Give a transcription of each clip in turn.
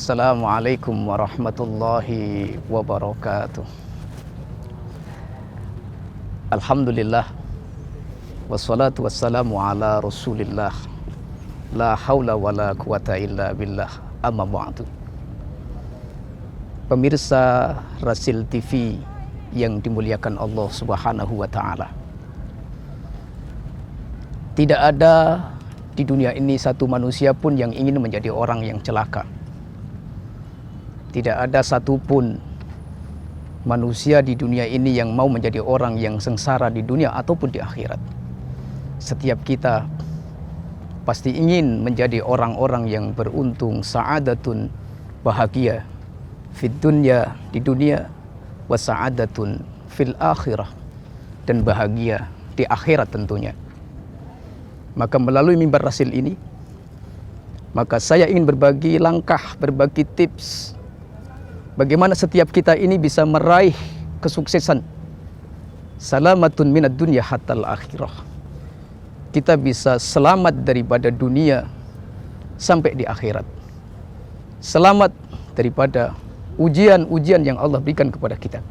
Assalamualaikum warahmatullahi wabarakatuh. Alhamdulillah, wassalatu wassalamu ala rasulillah, la haula wa la quwata illa billah, amma ba'du. Pemirsa Rasil TV yang dimuliakan Allah Subhanahu wa ta'ala, tidak ada di dunia ini satu manusia pun yang ingin menjadi orang yang celaka. Tidak ada satupun manusia di dunia ini yang mau menjadi orang yang sengsara di dunia ataupun di akhirat. Setiap kita pasti ingin menjadi orang-orang yang beruntung, sa'adatun, bahagia fid dunya, di dunia, wa sa'adatun fil akhirah, dan bahagia di akhirat tentunya. Maka melalui mimbar Rasil ini, maka saya ingin berbagi langkah, berbagi tips bagaimana setiap kita ini bisa meraih kesuksesan. Salamatun minad dunya hatal akhirah. Kita bisa selamat daripada dunia sampai di akhirat. Selamat daripada ujian-ujian yang Allah berikan kepada kita.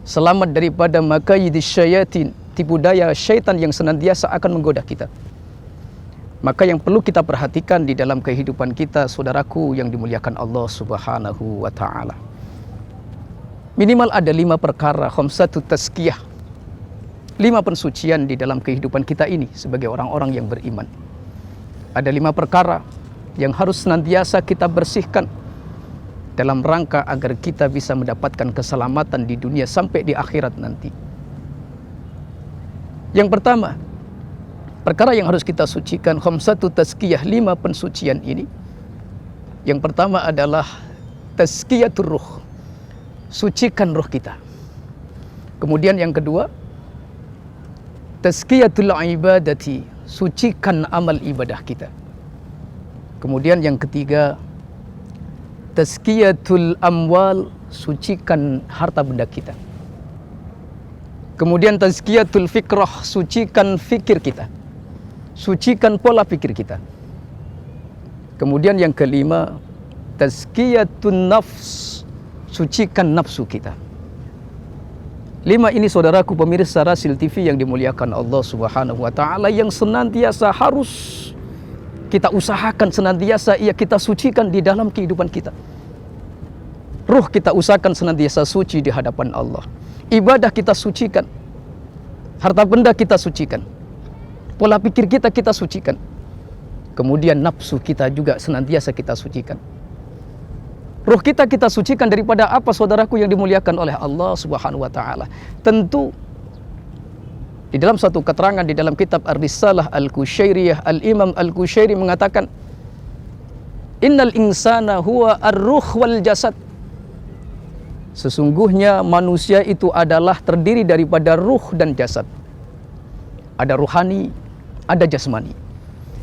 Selamat daripada makayidis syayatin, tipu daya syaitan yang senantiasa akan menggoda kita. Maka yang perlu kita perhatikan di dalam kehidupan kita, saudaraku yang dimuliakan Allah Subhanahu wa ta'ala, minimal ada 5 perkara, khamsatu tazkiyah, 5 pensucian di dalam kehidupan kita ini sebagai orang-orang yang beriman. Ada 5 perkara yang harus senantiasa kita bersihkan dalam rangka agar kita bisa mendapatkan keselamatan di dunia sampai di akhirat nanti. Yang pertama, perkara yang harus kita sucikan, khamsatu tazkiyah, 5 pensucian ini. Yang pertama adalah tazkiyatur ruh, sucikan ruh kita. Kemudian yang kedua, tazkiyatul ibadati, sucikan amal ibadah kita. Kemudian yang ketiga, tazkiyatul amwal, sucikan harta benda kita. Kemudian tazkiyatul fikrah, sucikan fikir kita, sucikan pola pikir kita. Kemudian yang kelima, tazkiyatun nafs, sucikan nafsu kita. 5 ini saudaraku pemirsa Rasil TV yang dimuliakan Allah Subhanahu wa ta'ala, yang senantiasa harus kita usahakan, senantiasa kita sucikan di dalam kehidupan kita. Ruh kita usahakan senantiasa suci di hadapan Allah. Ibadah kita sucikan, harta benda kita sucikan, pola pikir kita sucikan. Kemudian nafsu kita juga senantiasa kita sucikan. Ruh kita sucikan daripada apa, saudaraku yang dimuliakan oleh Allah Subhanahu wa ta'ala? Tentu di dalam satu keterangan di dalam kitab Ar-Risalah Al-Qushairiyah, Al-Imam Al-Qushairi mengatakan, innal insana huwa ar-ruh wal jasad. Sesungguhnya manusia itu adalah terdiri daripada ruh dan jasad. Ada ruhani, ada jasmani.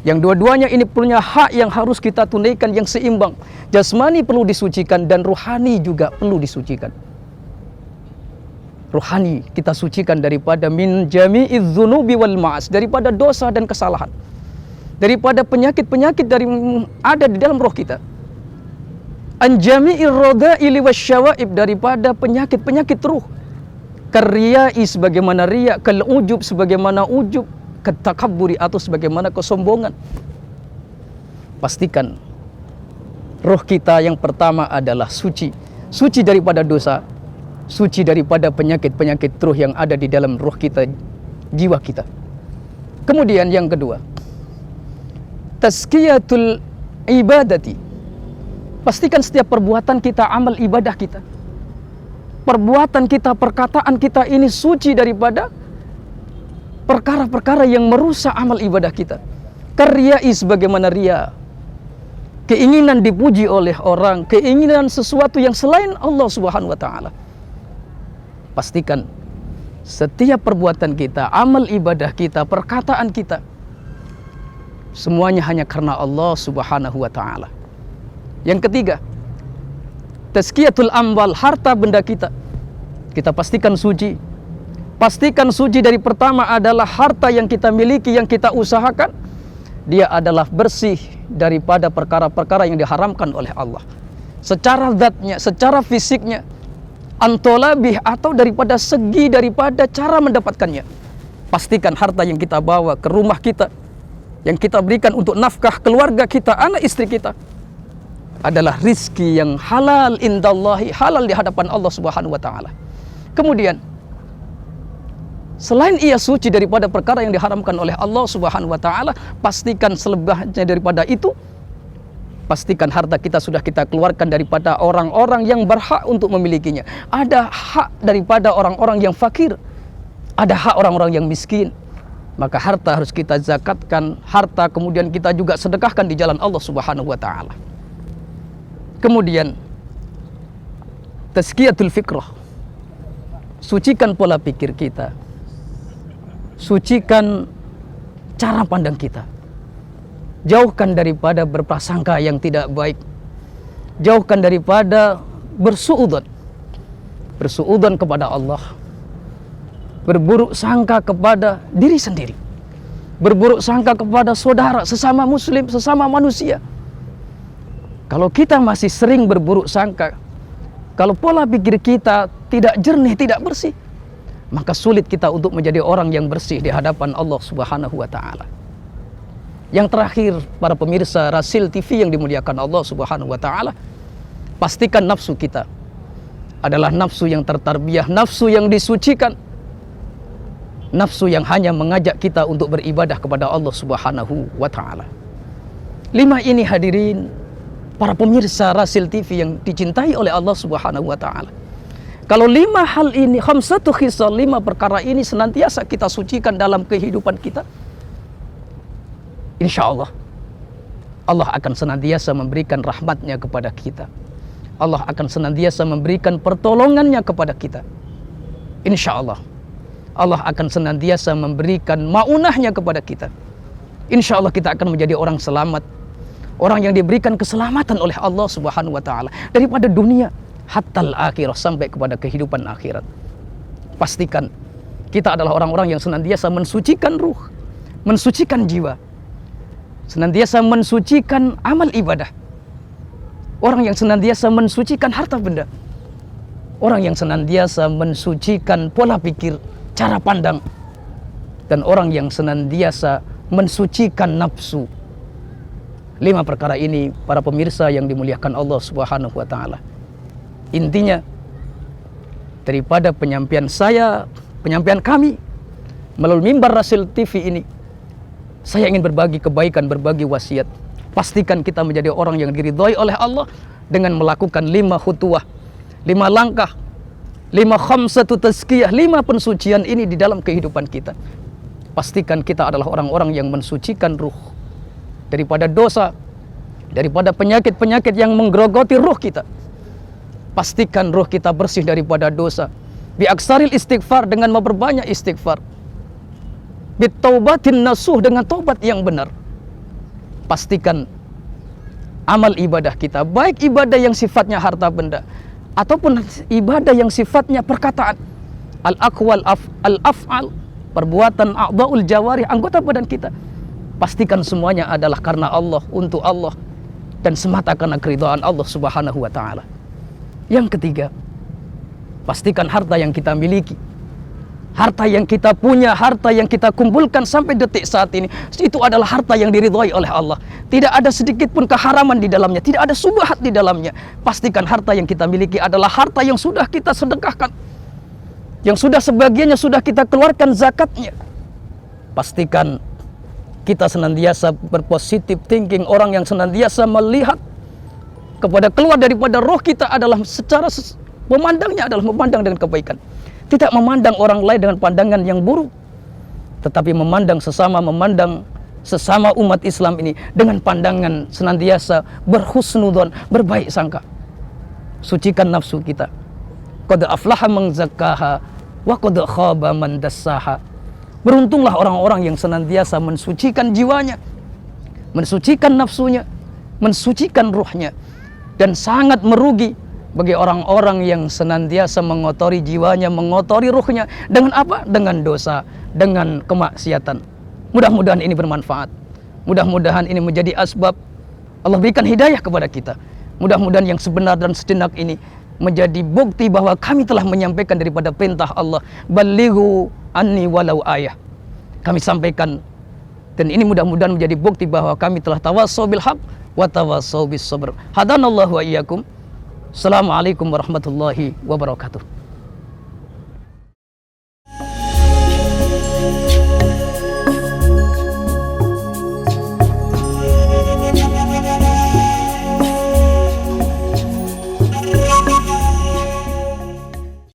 Yang dua-duanya ini punya hak yang harus kita tunaikan, yang seimbang. Jasmani perlu disucikan dan ruhani juga perlu disucikan. Ruhani kita sucikan daripada min jami'iz dzunubi wal ma'as, daripada dosa dan kesalahan, daripada penyakit-penyakit dari ada di dalam roh kita. An jami'ir radha'ili wasyawaib, daripada penyakit-penyakit ruh. Kariyai, sebagaimana riya, kal ujub, sebagaimana ujub, ketakabburi, atau sebagaimana kesombongan. Pastikan roh kita yang pertama adalah suci, suci daripada dosa, suci daripada penyakit-penyakit ruh yang ada di dalam roh kita, jiwa kita. Kemudian yang kedua, tazkiyatul ibadati. Pastikan setiap perbuatan kita, amal ibadah kita, perbuatan kita, perkataan kita ini suci daripada perkara-perkara yang merusak amal ibadah kita. Karyai, sebagaimana riya, keinginan dipuji oleh orang, keinginan sesuatu yang selain Allah Subhanahu wa ta'ala. Pastikan setiap perbuatan kita, amal ibadah kita, perkataan kita, semuanya hanya karena Allah Subhanahu wa ta'ala. Yang ketiga, tazkiyatul amwal, harta benda kita. Kita pastikan suci. Pastikan suci dari pertama adalah harta yang kita miliki, yang kita usahakan. dia adalah bersih daripada perkara-perkara yang diharamkan oleh Allah. Secara zatnya, secara fisiknya, antolabih atau daripada segi daripada cara mendapatkannya. Pastikan harta yang kita bawa ke rumah kita, yang kita berikan untuk nafkah keluarga kita, anak istri kita, adalah rizki yang halal indallahi, halal di hadapan Allah Subhanahu wa taala. Kemudian selain ia suci daripada perkara yang diharamkan oleh Allah Subhanahu wa taala, pastikan selebihnya daripada itu, pastikan harta kita sudah kita keluarkan daripada orang-orang yang berhak untuk memilikinya. Ada hak daripada orang-orang yang fakir, ada hak orang-orang yang miskin. Maka harta harus kita zakatkan, harta kemudian kita juga sedekahkan di jalan Allah Subhanahu wa taala. Kemudian tazkiyatul fikrah, sucikan pola pikir kita, sucikan cara pandang kita, jauhkan daripada berprasangka yang tidak baik, jauhkan daripada bersuudzon kepada Allah, berburuk sangka kepada diri sendiri, berburuk sangka kepada saudara, sesama muslim, sesama manusia. Kalau kita masih sering berburuk sangka, kalau pola pikir kita tidak jernih, tidak bersih, maka sulit kita untuk menjadi orang yang bersih di hadapan Allah Subhanahu wa taala. Yang terakhir, para pemirsa Rasil TV yang dimuliakan Allah Subhanahu wa taala, pastikan nafsu kita adalah nafsu yang tertarbiyah, nafsu yang disucikan, nafsu yang hanya mengajak kita untuk beribadah kepada Allah Subhanahu wa taala. 5 ini hadirin para pemirsa Rasil TV yang dicintai oleh Allah Subhanahu wa taala. Kalau 5 hal ini, khamsatu khisal, 5 perkara ini senantiasa kita sucikan dalam kehidupan kita, insya Allah, Allah akan senantiasa memberikan rahmatnya kepada kita. Allah akan senantiasa memberikan pertolongannya kepada kita. Insya Allah, Allah akan senantiasa memberikan maunahnya kepada kita. Insya Allah kita akan menjadi orang selamat, orang yang diberikan keselamatan oleh Allah Subhanahu wa taala daripada dunia hatal akhirah, sampai kepada kehidupan akhirat. Pastikan kita adalah orang-orang yang senantiasa mensucikan ruh, mensucikan jiwa, senantiasa mensucikan amal ibadah, orang yang senantiasa mensucikan harta benda, orang yang senantiasa mensucikan pola pikir, cara pandang, dan orang yang senantiasa mensucikan nafsu. 5 perkara ini para pemirsa yang dimuliakan Allah Subhanahu wa taala. Intinya daripada penyampaian saya, penyampaian kami melalui mimbar Rasil TV ini, saya ingin berbagi kebaikan, berbagi wasiat. Pastikan kita menjadi orang yang diridhai oleh Allah dengan melakukan 5 khutuwah, 5 langkah, 5 khamsatu tazkiyah, 5 pensucian ini di dalam kehidupan kita. Pastikan kita adalah orang-orang yang mensucikan ruh daripada dosa, daripada penyakit-penyakit yang menggerogoti ruh kita. Pastikan ruh kita bersih daripada dosa. Biaksaril istighfar, dengan memperbanyak istighfar. Bitaubatin nasuh, dengan taubat yang benar. Pastikan amal ibadah kita, baik ibadah yang sifatnya harta benda ataupun ibadah yang sifatnya perkataan, al-aqwal al-af'al, perbuatan a'dha'ul jawarih, anggota badan kita. Pastikan semuanya adalah karena Allah, untuk Allah, dan semata karena keridhaan Allah Subhanahu wa taala. Yang ketiga, pastikan harta yang kita miliki, harta yang kita punya, harta yang kita kumpulkan sampai detik saat ini, itu adalah harta yang diridhai oleh Allah. Tidak ada sedikit pun keharaman di dalamnya, tidak ada subhat di dalamnya. Pastikan harta yang kita miliki adalah harta yang sudah kita sedekahkan, yang sudah sebagiannya sudah kita keluarkan zakatnya. Pastikan kita senantiasa berpositif thinking, orang yang senantiasa melihat kepada keluar daripada roh kita adalah secara memandangnya adalah memandang dengan kebaikan. Tidak memandang orang lain dengan pandangan yang buruk, tetapi memandang sesama umat Islam ini dengan pandangan senantiasa berhusnudzon, berbaik sangka. Sucikan nafsu kita. Qad aflaha man zakkaha wa qad khaba man dassaha. Beruntunglah orang-orang yang senantiasa mensucikan jiwanya, mensucikan nafsunya, mensucikan ruhnya. Dan sangat merugi bagi orang-orang yang senantiasa mengotori jiwanya, mengotori ruhnya. Dengan apa? Dengan dosa, dengan kemaksiatan. Mudah-mudahan ini bermanfaat. Mudah-mudahan ini menjadi asbab Allah berikan hidayah kepada kita. Mudah-mudahan yang sebenar dan sejenak ini menjadi bukti bahwa kami telah menyampaikan daripada perintah Allah, balighu anni walau ayah. Kami sampaikan, dan ini mudah-mudahan menjadi bukti bahwa kami telah tawassau bil haq wa tawassau bis sabr. Hadanallahu wa iyyakum. Assalamualaikum warahmatullahi wabarakatuh.